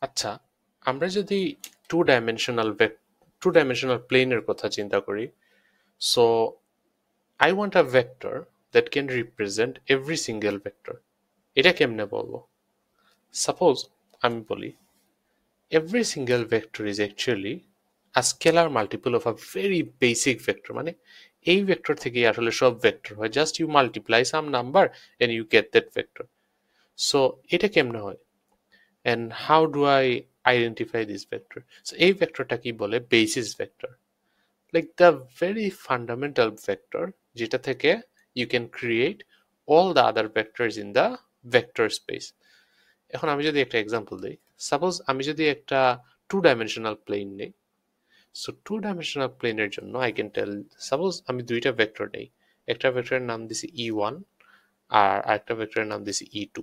আচ্ছা, আমরা যদি টু ডাইমেনশনাল প্লেনের কথা চিন্তা করি, so I want a vector that can represent every single vector. এটা কেমনে বলবো? সাপোজ আমি বলি every single vector is actually a scalar multiple of a very basic vector, মানে এই ভেক্টর থেকে আসলে সব ভেক্টর হয়, just you multiply some number and you get that vector. So এটা কেমনে হয়, and how do I identify this vector? So এই ভেক্টরটা কি বলে? Basis vector, like the very fundamental vector, যেটা থেকে you can create all the other vectors in the vector space. এখন আমি যদি একটা এক্সাম্পল দিই, সাপোজ আমি যদি একটা টু ডাইমেনশনাল প্লেন নেই, সো টু ডাইমেনশনাল প্লেনের জন্য আই ক্যান টেল, সাপোজ আমি দুইটা ভেক্টর নেই, একটা ভেক্টরের নাম দিছি E1 আর আরেকটা ভেক্টরের নাম দিছি E2।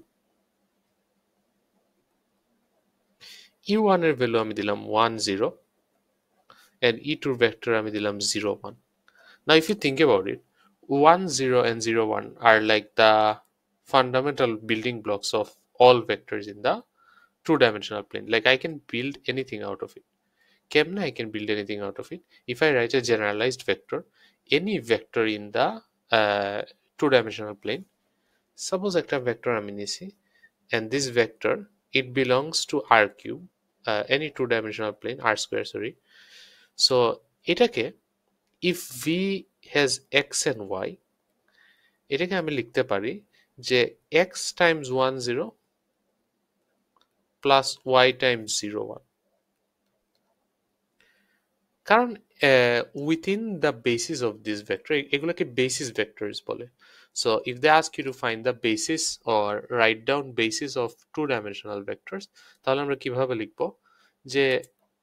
E1 এর ভ্যালু আমি দিলাম 1 0 and E2 vector আমি দিলাম 0 1. Now if you think about it, 1 0 and 0 1 are like the fundamental building blocks of all vectors in the two-dimensional plane. Like I can build anything out of it. Kemna I can build anything out of it? If I write a generalized vector, any vector in the two-dimensional plane, suppose একটা vector আমি নিছি, and this vector, it belongs to R cube, any two-dimensional plane, R square, sorry. So এটাকে, if v has x and y, এটাকে আমি লিখতে পারি যে x times 1 0 plus y times 0 1, কারণ within the basis of this vector, এগুলোকে basis vectors বলে। So if they ask you to find the basis or write down basis of two dimensional vectors, তাহলে আমরা কিভাবে লিখবো যে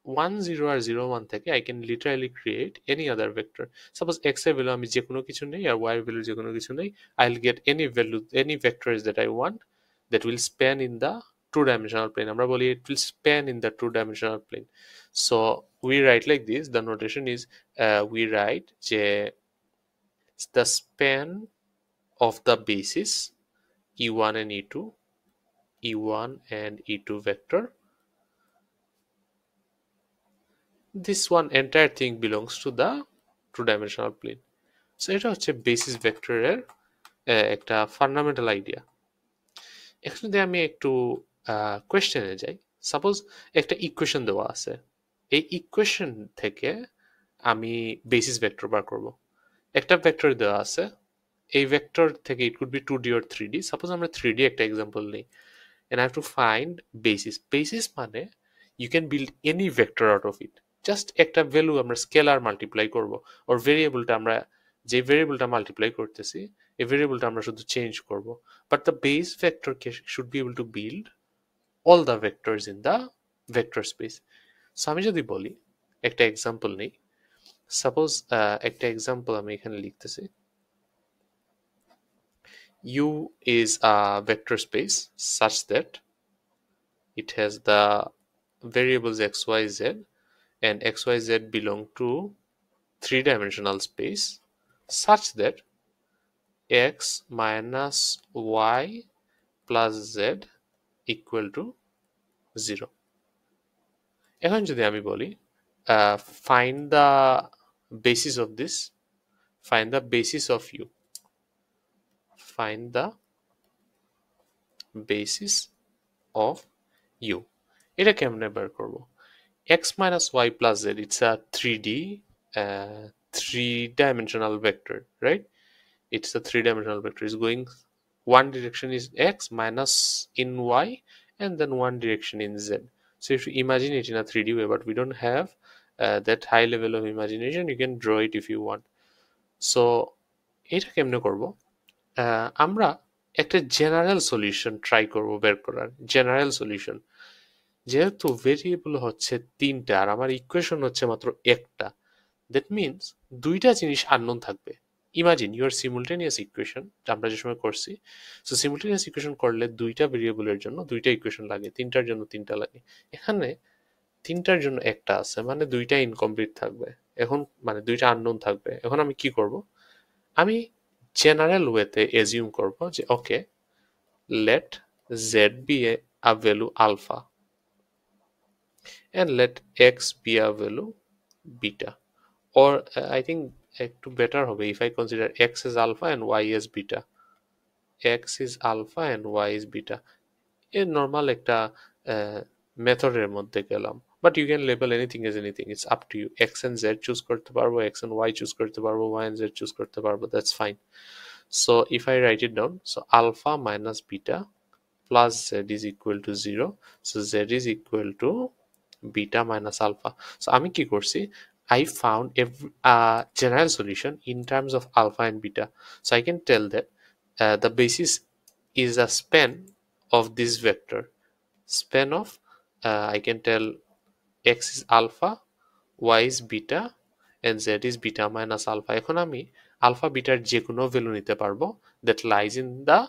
1 0 আর 0 1 থেকে I can literally create any other vector. Suppose x এর value আমি যে কোনো কিছু নেই আর y এর ভ্যালু যে কোনো কিছু নেই, I'll get any value, any vectors that I want that will span in the two dimensional plane. আমরা বলি it will span in the two dimensional plane. So we write like this, the notation is we write যে the span of the basis E1 and E2, E1 and E2 vector, this one entire thing belongs to the two-dimensional plane. So এটা হচ্ছে basis ভেক্টরের একটা fundamental idea. এখন যদি আমি একটু কোয়েশ্চেনে যাই, সাপোজ একটা ইকুয়েশন দেওয়া আছে, এই ইকুয়েশন থেকে আমি বেসিস ভেক্টর বার করব। একটা ভেক্টর দেওয়া আছে, এই ভেক্টর থেকে ইট could B 2D or 3D, suppose আমরা 3D একটা এক্সাম্পল নিই, and I have to find basis. Basis মানে you can build any vector out of it. Just একটা ভ্যালু আমরা স্কেলার মাল্টিপ্লাই করব, ওর ভেরিয়েবলটা আমরা যে ভেরিয়েবলটা মাল্টিপ্লাই করতেছি এই ভেরিয়েবলটা আমরা শুধু চেঞ্জ করব, but the base vector should be able to build all the vectors in the vector space. So আমি যদি বলি একটা এক্সাম্পল নেই, সাপোজ একটা এক্সাম্পল আমি এখানে লিখতেছি, U is a vector space such that it has the variables x, y, z, and x, y, z belong to three-dimensional space such that x minus y plus z equal to 0. এখন যদি আমি বলি find the basis of this, find the basis of u, find the basis of u, এটা কেমনে বের করব? x minus y plus z, it's a 3D three-dimensional vector, right? It's a three-dimensional vector. It's going one direction is x minus in y and then one direction in z. So if you imagine it in a 3D way, but we don't have that high level of imagination, you can draw it if you want. So এটা কেমনে করব? আমরা একটা general solution try করব বের করার। General solution, যেহেতু variable হচ্ছে তিনটা আর আমার ইকুয়েশন হচ্ছে মাত্র একটা, দ্যাট মিনস দুইটা জিনিস আননোন থাকবে। ইমাজিন ইউর সিমুলটেনিয়াস ইকুয়েশন, আমরা যে সময় করছি, সো সিমুলটেনিয়াস ইকুয়েশন করলে দুইটা ভেরিয়েবলের জন্য দুইটা ইকুয়েশন লাগে, তিনটার জন্য তিনটা লাগে। এখানে তিনটার জন্য একটা আছে, মানে দুইটা ইনকমপ্লিট থাকবে, এখন মানে দুইটা আননোন থাকবে। এখন আমি কি করব? আমি জেনারেল ওয়েতে এজিউম করব যে okay, let Z be a value alpha, and let x be a value beta, or I think একটু better হবে if I consider x as alpha and y as beta. X is alpha and y is beta. এর normal একটা মেথডের মধ্যে গেলাম, but you can label anything as anything, it's up to you. X and z choose করতে পারবো, x and Y choose করতে পারবো, Y and z choose করতে পারবো, that's fine. So if I write it down, so alpha minus beta plus z is equal to zero, so z is equal to beta minus alpha. So আমি কি করছি, I found a general solution in terms of alpha and beta. So I can tell that the basis is a span of this vector. Span of, I can tell x is alpha, y is beta, and z is beta minus alpha. এখন আমি alpha bitter যে কোনো value নিতে পারবো that lies in the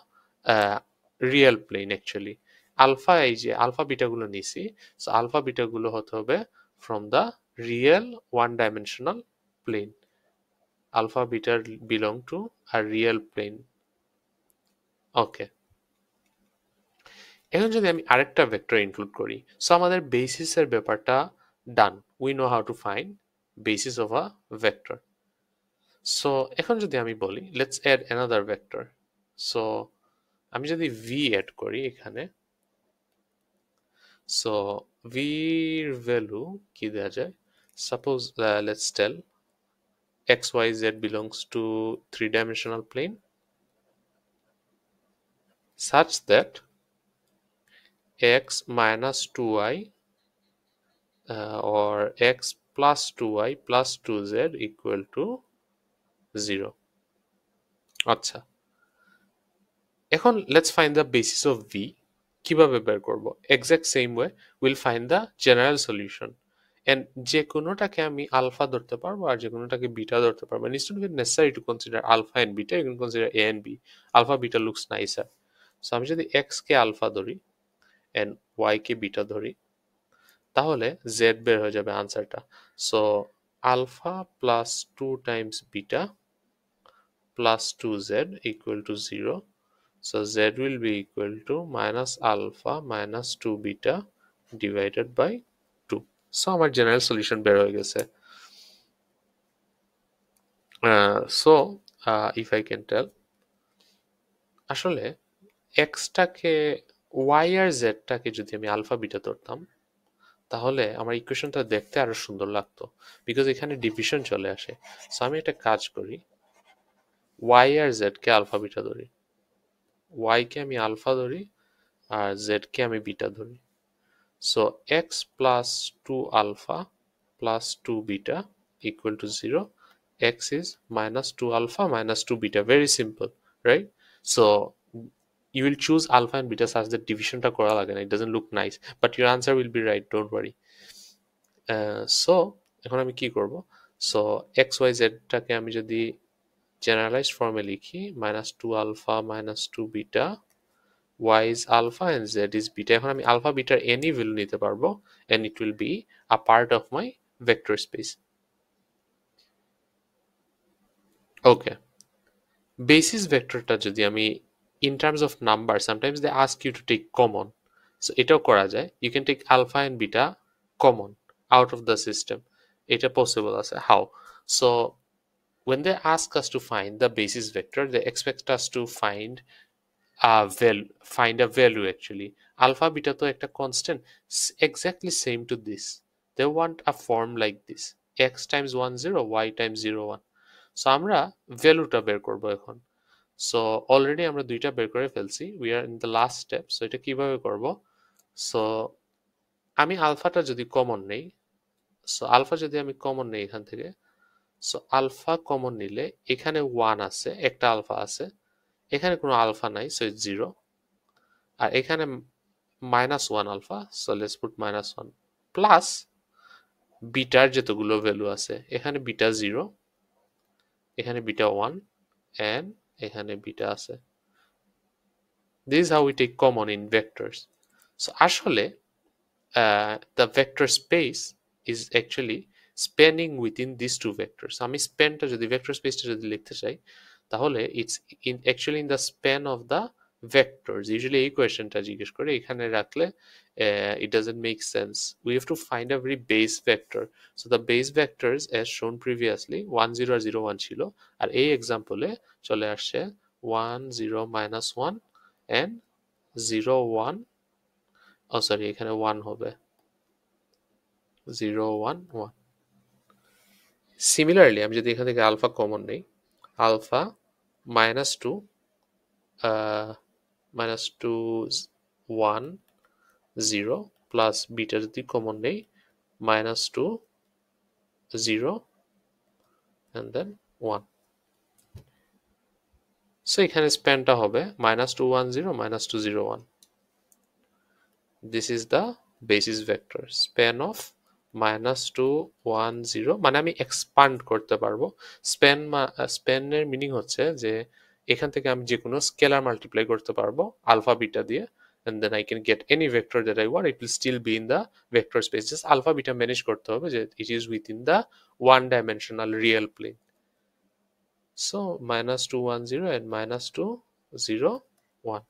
real plane actually. Alpha, এই যে alpha beta গুলো নিছি, সো আলফা বিটা গুলো হতে হবে from the real one dimensional plane. Alpha beta belong to a real plane. Okay. এখন যদি আমি আরেকটা ভেক্টর ইনক্লুড করি, সো আমাদের বেসিসের ব্যাপারটা done, we know how to find basis of a vector. So এখন যদি আমি বলি let's add another vector, so আমি যদি ভি অ্যাড করি এখানে, সো ভির ভ্যালু কি দেওয়া যায়, suppose let's tell x y z belongs to three dimensional plane such that x minus 2y or x plus 2y plus 2z equal to 0. আচ্ছা, এখন let's find the basis of v. কিভাবে বের করব? Exact same way we'll find the general solution, and যে কোনোটাকে আমি alpha ধরতে পারবো আর যে কোনোটাকে বিটা ধরতে পারবো, and it's not even necessary to consider alpha and beta, you can consider a and b. Alpha beta looks nicer. So আমি যদি x কে আলফা ধরি and y কে বিটা ধরি, তাহলে z বের হয়ে যাবে আনসারটা। So alpha plus 2 times beta plus 2z equal to 0, so z will be equal to minus alpha minus 2 beta divided by 2. So আমার জেনারেল সলিউশন বের হয়ে গেছে। So if I can tell, আসলে এক্সটাকে ওয়াই আর জেডটাকে যদি আমি আলফা বিটা ধরতাম, তাহলে আমার ইকুয়েশনটা দেখতে আরো সুন্দর লাগতো, বিকজ এখানে ডিভিশন চলে আসে। সো আমি একটা কাজ করি, ওয়াই আর জেড কে আলফা বিটা ধরি, ওয়াই কে আমি আলফা ধরি আর জেড কে আমি বিটা ধরি। So x plus 2 alpha plus 2 beta equal to 0. X is minus 2 alpha minus 2 beta. Very simple, right? So you will choose alpha and beta such that division ta kora lage na, it doesn't look nice, but your answer will be right, don't worry. So এখন আমি কি করব, so x y Z টাকে আমি যদি generalised ফর্মে লিখি, minus 2 alpha minus 2 beta, y is alpha and z is beta. এখন আমি alpha beta any value নিতে পারবো and it will be a part of my vector space. Okay, basis vectorটা যদি আমি in terms of number, sometimes they ask you to take common, so এটাও করা যায়, you can take alpha and beta common out of the system, এটা possible আছে। How? So when they ask us to find the basis vector, they expect us to find a value actually. Alpha beta to একটা constant exactly same to this, they want a form like this, x times 1 0 y times 0 1. so আমরা ভ্যালুটা বের করব এখন। So already আমরা দুইটা বের করে ফেলছি, we are in the last step. So এটা কিভাবে করব, সো আমি আলফাটা যদি কমন নেই, সো আলফা যদি আমি কমন নেই এখান থেকে, সো আলফা কমন নিলে এখানে 1 আছে, একটা আলফা আছে, এখানে কোনো আলফা নাই, সো ইটস 0, আর এখানে -1 alpha, so let's put -1 plus বিটার যতগুলো ভ্যালু আছে, এখানে বিটা 0, এখানে বিটা 1 এন্ড এখানে বিটা আছে। This is how we take common in vectors. So আসলে the vector space is actually spanning within these two vectors. আমি স্প্যানটা যদি ভেক্টর স্পেসটা যদি লিখতে চাই, তাহলে it's actually in the span of the vectors usually এই কোয়েশ্চেনটা জিজ্ঞেস করে এখানে রাখলে it doesn't make sense. We have to find a very base vector. So the base vectors as shown previously 1 0 আর 0 1 ছিল আর এই এক্সাম্পলে চলে আসছে 1 0 minus 1 and 0 1 সরি এখানে 1 হবে 0 1 1 সিমিলারলি আমি যদি এখান থেকে আলফা কমন নেই alpha minus 2 minus 2 1 0 plus beta যদি কমন নেই minus 2 0 and then 1 so এখানে স্প্যানটা হবে minus 2 1 0 minus 2 0 1 this is the basis vector span of minus 2 1 0 মানে আমি এক্সপান্ড করতে পারবো স্প্যানের মিনিং হচ্ছে যে এখান থেকে আমি যে কোনো স্কেলার মাল্টিপ্লাই করতে পারবো আলফা বিটা দিয়ে and then I can get any vector that I want. It will still be in the vector space. Just alpha beta manage করতে হবে যে it is within the one dimensional real plane. So minus 2 1 0 and minus 2 0 1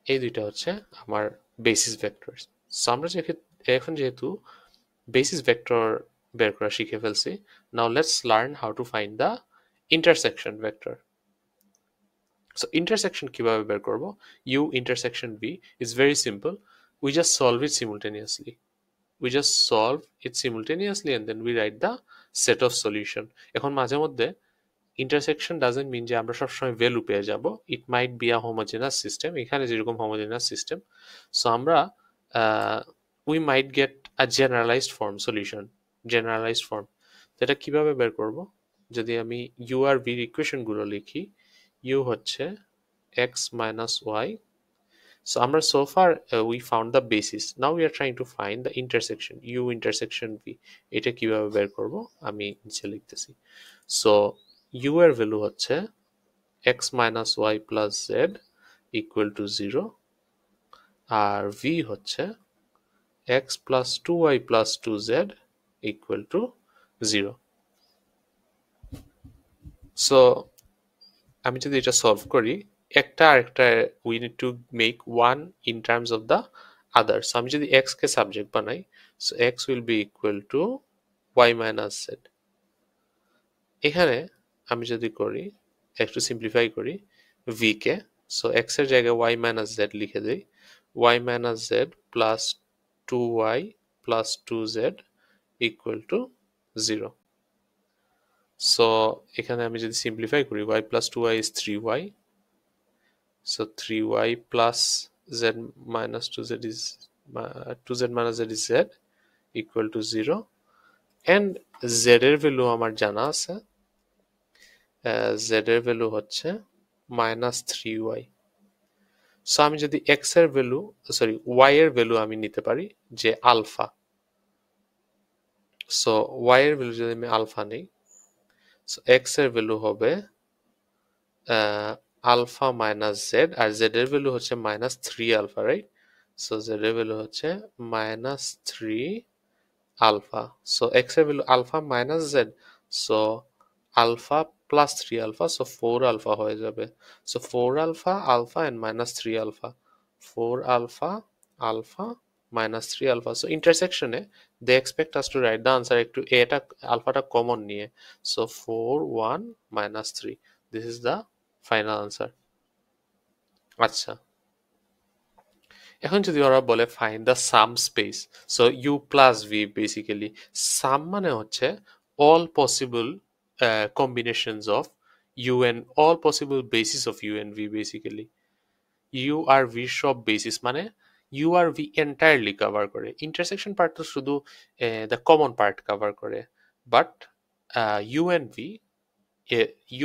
এই দুইটা হচ্ছে আমার basis vectors so আমরা এখন যেহেতু বেসিস ভেক্টর বের করা শিখে ফেলছি now let's learn how to find the intersection vector So intersection কিভাবে বের করব u intersection v is very simple we just solve it simultaneously and then we write the set of solution এখন মাঝে মধ্যে intersection doesn't mean যে আমরা সব সময় ভ্যালু পেয়ে যাব it might be a homogeneous system এখানে যেরকম homogeneous system so আমরা we might get a generalized form solution তো এটা কিভাবে বের করব যদি আমি u আর v এর ইকুয়েশন গুলো লিখি u হচ্ছে x minus y so আমরা so far we found the basis now we are trying to find the intersection u intersection v এটা কিভাবে বের করব আমি নিচে লিখতেছি so u এর ভ্যালু হচ্ছে x minus y plus z equal to 0 আর v হচ্ছে x plus 2y plus 2z equal to 0 so আমি যদি এটা সলভ করি একটা আরেকটা we need to make one in terms of the other so আমি যদি x কে সাবজেক্ট বানাই so x will be equal to y minus z এখানে আমি যদি করি একটু সিম্পলিফাই করি v কে so x এর জায়গায় y minus z লিখে দেই y minus z plus 2y plus 2z equal to 0 so এখানে আমি যদি সিম্পলিফাই করি y plus 2y is 3y so 3y plus z minus 2z is 2z minus z is z equal to 0 and z এর value আমার জানা আছে z এর value হচ্ছে minus 3y so আমি যদি x এর ভ্যালু সরি y এর ভ্যালু আমি নিতে পারি যে আলফা so y এর ভ্যালু যদি আমি আলফা নেই so x এর ভ্যালু হবে আলফা মাইনাস জেড আর জেড এর ভ্যালু হচ্ছে minus 3 alpha right so z এর ভ্যালু হচ্ছে মাইনাস 3 আলফা সো এক্স এর value alpha minus z so alpha plus 3 alpha so 4 alpha হয়ে যাবে so 4 alpha alpha and minus 3 alpha 4 alpha alpha minus 3 alpha so intersection they expect us to write the answer একটু এটা আলফাটা common নিয়ে so 4 1 minus 3 this is the final answer আচ্ছা এখন যদি ওরা বলে find the sum space so u plus v basically sum মানে হচ্ছে all possible combinations of u and all possible bases of u and v basically u R v সব basis মানে u আর v entirely cover করে intersection part তো শুধু the common part cover করে but u and v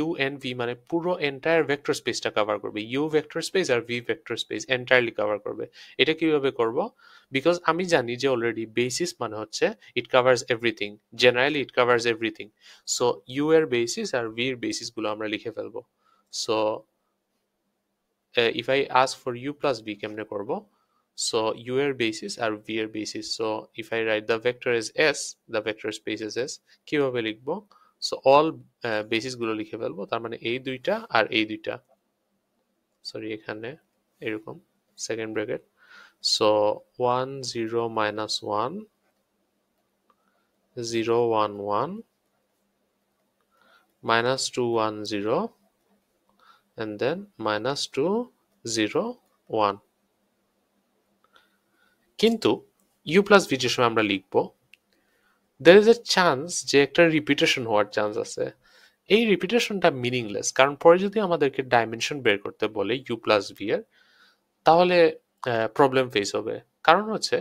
u and v মানে পুরো entire vector space টা cover করবে u vector space আর v vector space entirely cover করবে এটা কিভাবে করব because আমি জানি যে already basis মানে হচ্ছে it covers everything generally it covers everything so u এর basis আর v এর basis গুলো আমরা লিখে ফেলবো so if I ask for u plus v কেমনে করব so u এর basis আর v এর basis so if I write the vector as s the vector space is s কিভাবে লিখব so all basis গুলো লিখে ফেলবো তার মানে এই দুইটা আর এই দুইটা সরি এখানে এরকম second bracket, so 1 0 minus 1 0 1 1 minus 2 1 0 and then minus 2 0 1. কিন্তু u প্লাস v যে সময় আমরা লিখবো, there is a chance যে একটা রিপিটেশন হওয়ার চান্স আছে। এই রিপিটেশনটা মিনিংলেস, কারণ পরে যদি আমাদেরকে ডাইমেনশন বের করতে বলে u প্লাস v এর, তাহলে প্রবলেম ফেস হবে। কারণ হচ্ছে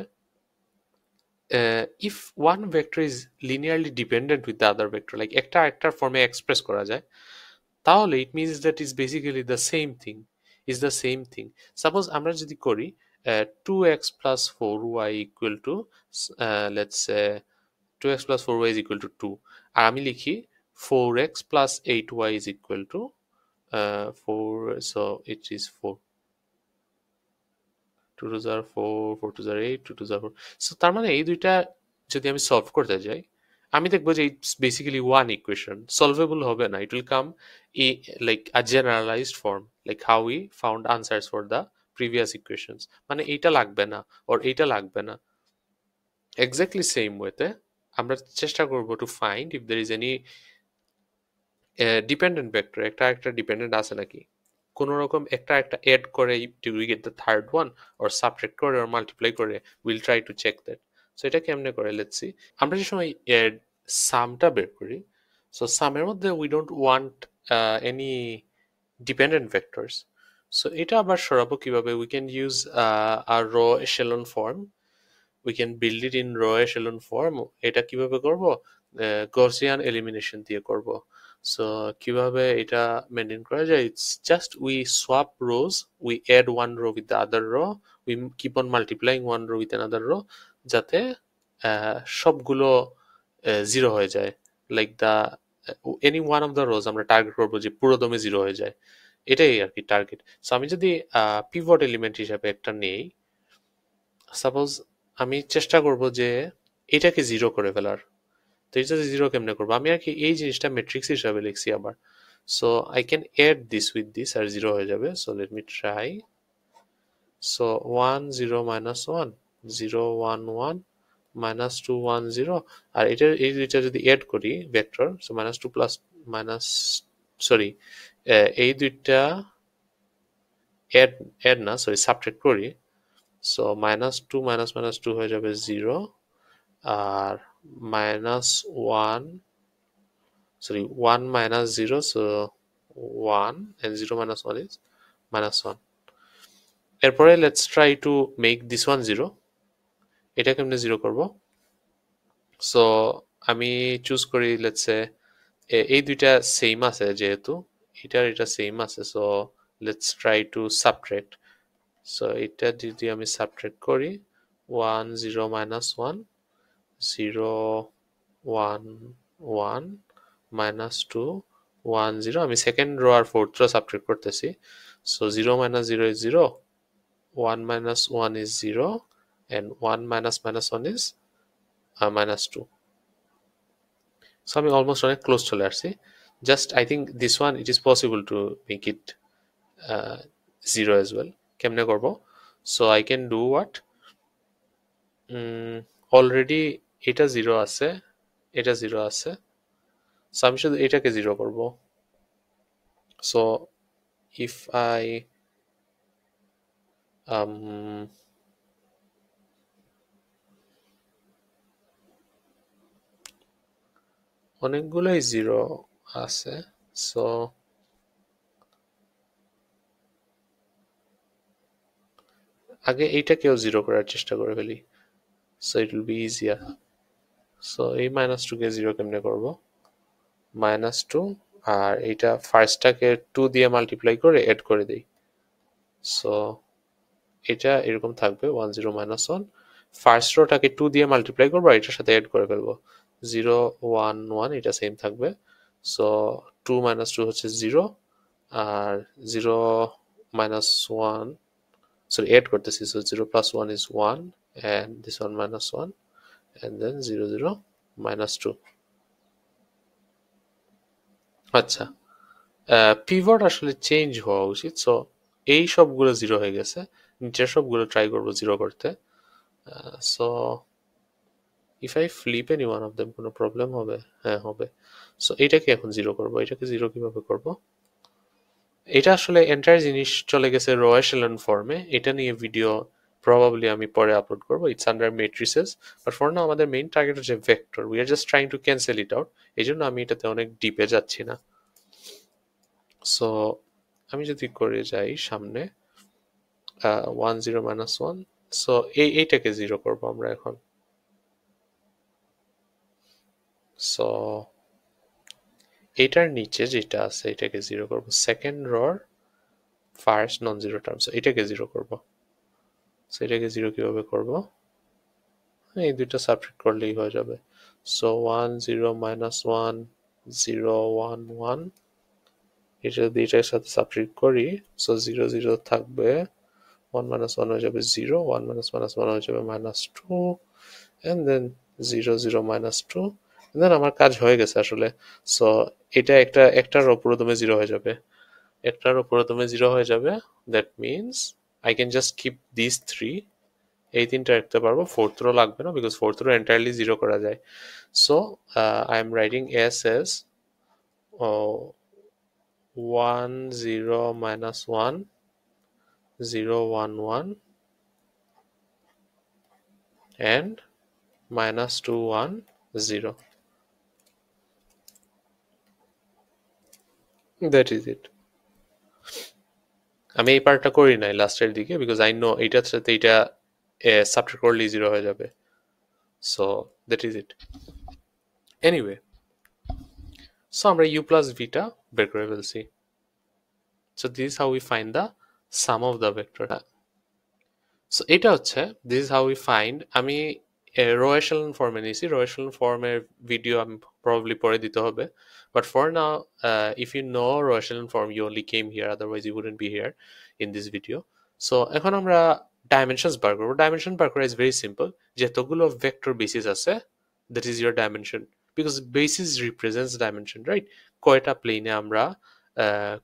if one vector is linearly dependent with the other vector, like একটা একটার ফর্মে এক্সপ্রেস করা যায়, তাহলে it means that is basically the same thing, is the same thing. Suppose আমরা যদি করি 2x plus 4y equal to let's say 2x plus 4y is equal to 2, আর আমি লিখি 4x plus 8y is equal to 4, so it is 4, 2 to the 4, 4 to the 8, 2 to the 4, so তার মানে এই দুইটা যদি আমি সলভ করতে যাই, আমি দেখবো যে it's basically one equation, solvable হবে না, it will come like a generalised form, like how we found answers for the previous equations, মানে এইটা লাগবে না ওর এইটা লাগবে না। এক্স্যাক্টলি সেম ওয়েতে আমরা চেষ্টা করব to find if there is any dependent vector, একটা ডিপেন্ডেন্ট আছে নাকি, কোন রকম একটা এড করে to we get the third one, or subtract করে অর মাল্টিপ্লাই করে will try to check that. So এটা কেমনে করে, লেটস সি। আমরা যে সময় সামটা বের করি, সো সামের মধ্যে we don't want any dependent vectors, so এটা আবার সরাবো কিভাবে, we can use row row echelon form, we can build it in row echelon form. এটা কিভাবে করব, গসিয়ান এলিমিনেশন দিয়ে করব। সো কিভাবে এটা মেনটেন করা যায়, it's just we swap rows, we add one row with the other row, we keep on multiplying one row with another row, যাতে সবগুলো জিরো হয়ে যায়, like the any one of the rows আমরা target করবো যে পুরো দমে zero হয়ে যায়, এটাই আর কি টার্গেট। সো আমি যদি পিভট এলিমেন্ট হিসাবে একটা নেই, সাপোজ আমি চেষ্টা করব যে এটাকে জিরো করে ফেলার, তো এটা জিরো কেমনে করবো, আমি আর কি এই জিনিসটা ম্যাট্রিক্স হিসাবে লিখছি আবার। So I can add this with this আর জিরো হয়ে যাবে। So let me try. So 1 0 minus 1 0 1 1 minus 2 1 0, আর এটা এই দুইটা যদি অ্যাড করি vector, so minus 2 plus minus, sorry এই দুইটা অ্যাড না, সরি সাবট্রাক্ট করি, সো মাইনাস 2 মাইনাস মাইনাস 2 হয়ে যাবে 0, আর minus 1, sorry 1 minus 0, so 1 and 0 minus 1 is minus 1. এরপরে let's try to make this one 0, এটা কেমনে 0 করব, সো আমি চুজ করি let's say এই দুইটা সেম আছে, যেহেতু এটা সেম আছে, so let's try to subtract, so এটা যদি আমি সাবট্রাক্ট করি 1 0 minus 1 0 1 1 minus 2 1 0, আমি সেকেন্ড রো আর ফোর্থ রো সাবট্রাক্ট করতেছি, so 0 minus 0 is 0, 1 minus 1 is 0, and 1 minus minus 1 is minus 2. So আমি অলমোস্ট অনেক ক্লোজ চলে আসছি, just I think this one it is possible to make it 0 as well. কেমনে করব, so I can do what, already এটা 0 আছে, এটা 0 আছে, সো আমি শুধু এটাকে 0 করব। সো if I অনেকগুলোই 0 আছে, সো আগে এইটাকেও 0 করার চেষ্টা করে ফেলি, so it will be easier. So এই মাইনাস 2 কে 0 কেমনে করব, মাইনাস 2, আর এইটা ফার্স্টটাকে 2 দিয়ে মাল্টিপ্লাই করে এড করে দেই, সো এটা এরকম থাকবে 1 0 minus 1, ফার্স্ট রোটাকে 2 দিয়ে মাল্টিপ্লাই করবো আর এটার সাথে এড করে ফেলবো 0 1 1, এটা সেম থাকবে, সো 2 minus 2 হচ্ছে 0, আর 0 minus 1, সরি এড করতেছি, so 0 plus 1 is 1, and this one minus 1, and then 0 0 minus 2. আচ্ছা, পিভট আসলে চেঞ্জ হওয়া উচিত, সো এই সবগুলো জিরো হয়ে গেছে, নিচের সবগুলো ট্রাই করবো জিরো করতে। So if I flip any one of them, কোনো প্রবলেম হবে? হ্যাঁ হবে। সো এটাকে এখন জিরো করবো। এটাকে জিরো কিভাবে করব? এটা আসলে এন্টায়ার জিনিস চলে গেছে রো এশেলন ফর্মে। এটা নিয়ে ভিডিও প্রবাবলি আমি পরে আপলোড করবো। It's under matrices, but for now আমাদের মেইন টার্গেট হচ্ছে vector. We are just trying to cancel it out. এই জন্য আমি এটাতে অনেক ডিপে যাচ্ছি না। সো আমি যদি করে যাই সামনে 1 0 -1, সো এইটাকে জিরো করবো আমরা এখন। সো এটার নিচে যেটা আছে এটাকে জিরো করবো, second row first non zero term, so এটাকে জিরো করবো। সো এটাকে জিরো কিভাবে করবো? এই দুইটা সাবট্রাক্ট করলেই হয়ে যাবে। সো 1 0 -1 0 1 1, এটা যদি এটার সাথে সাবট্রাক্ট করি, সো 0 0 থাকবে, 1 -1 হয়ে যাবে 0, 1 -1 হয়ে যাবে -2, and then 0 0 -2, and then আমার কাজ হয়ে গেছে আসলে। সো এটা একটার প্রথমে জিরো হয়ে যাবে, একটার প্রথমে জিরো হয়ে যাবে। That means I can just keep this three, এই তিনটা রাখতে পারবো, ফোর্থ রো লাগবে না, because fourth row entirely zero করা যায়। So I am writing S S 1 0 -1 0 1 1 and -2 1 0. That is it. আমি এই পার্টটা করি নাই লাস্টের দিকে, বিকজ আই নো এইটার সাথে এইটা সাবট্রাক্ট করলেই জিরো হয়ে যাবে। So that is it. Anyway, so আমরা ইউ প্লাস ভিটা বের করে ফেলছি। So this is how we find the some of the vector. So এটা হচ্ছে this is how we find. আমি রো এশেলন ফর্মে নিয়েছি, রো এশেলন ফর্মের ভিডিও আমি প্রবাবলি পরে দিতে হবে, but for now if you know row echelon form you only came here, otherwise you wouldn't be here in this video. So এখন আমরা ডাইমেনশনস বার করবো। ডাইমেনশন বার করা ইজ ভেরি সিম্পল। যতগুলো ভেক্টর বেসিস আছে that is your dimension, because basis represents dimension, right? কয়টা প্লেনে আমরা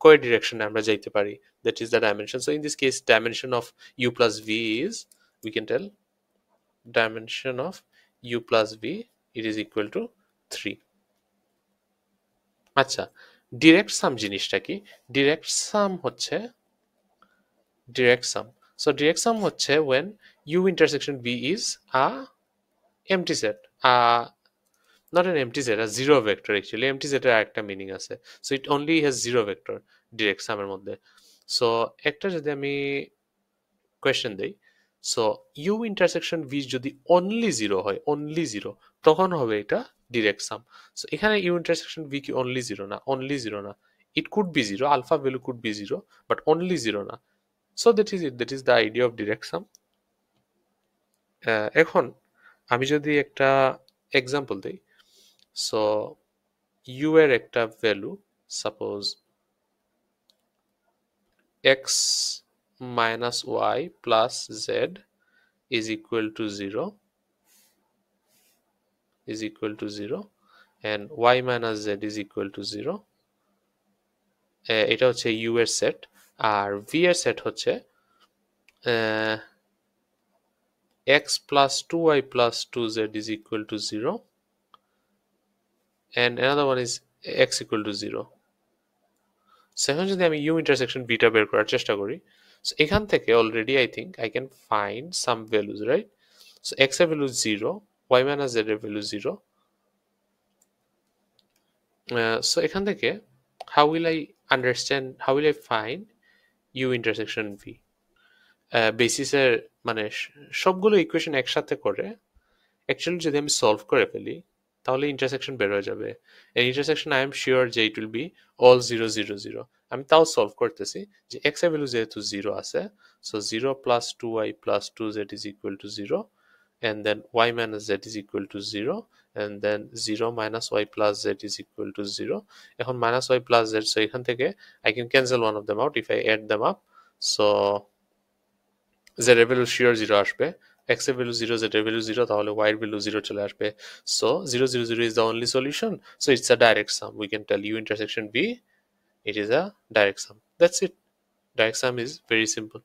কয় ডিরেকশনে আমরা যাইতে পারি, that is the dimension. So in this case dimension of u plus v is, we can tell dimension of u plus v, it is equal to 3. আচ্ছা, direct সাম জিনিসটা কি? ডিরেক্ট সাম হচ্ছে ডিরেক্ট সাম হচ্ছে when u intersection v is a empty set, not an empty set, a zero vector actually. empty set এর একটা meaning আছে, so it only has zero vector direct সামের মধ্যে। সো একটা যদি আমি কোয়েশ্চেন দেই, সো ইউ ইন্টারসেকশন ভি যদি অনলি জিরো হয়, অনলি জিরো, তখন হবে এটা ডিরেক্ট সাম। সো এখানে ইউ ইন্টারসেকশন ভি কি অনলি জিরো না? অনলি জিরো না, it could be zero, alpha value could be zero, but only zero না। So that is it, that is the idea of direct sum. এখন আমি যদি একটা example দিই, so u এর একটা value, suppose x minus y plus z is equal to 0, and y minus z is equal to 0. এটা হচ্ছে u এর সেট, আর v এর সেট হচ্ছে x plus 2y plus 2z is equal to 0, and another one is x equal to 0. So এখন যদি আমি u intersection v টা বের করার চেষ্টা করি, so এখান থেকে already I think I can find some values, right? So x এর ভ্যালু 0, y minus z এর ভ্যালু 0. So এখান থেকে how will I find u intersection v? বেসিসের মানে সবগুলো ইকুয়েশন একসাথে করে অ্যাকচুয়ালি যদি আমি সলভ করে ফেলি, তাহলে ইন্টারসেকশন বের হয়ে যাবে। এই ইন্টারসেকশন আই এম শিওর যে ইট উইল বি অল 0 0 0। আমি তাও সলভ করতেছি যে এক্স এর ভ্যালু যেহেতু 0 আছে, so 0 plus 2y plus 2z is equal to 0, and then y minus z is equal to 0, and then 0 minus y plus z is equal to 0. এখন minus y plus z, so এখান থেকে I can cancel one of them out if I add them up. So z এর value sure 0 আসবে, x এর value 0, z এর value 0, তাহলে y এর value 0 চলে আসবে। So 0 0 0 is the only solution, so it's a direct sum. We can tell u intersection v, it is a direct sum. That's it. diagram is very simple.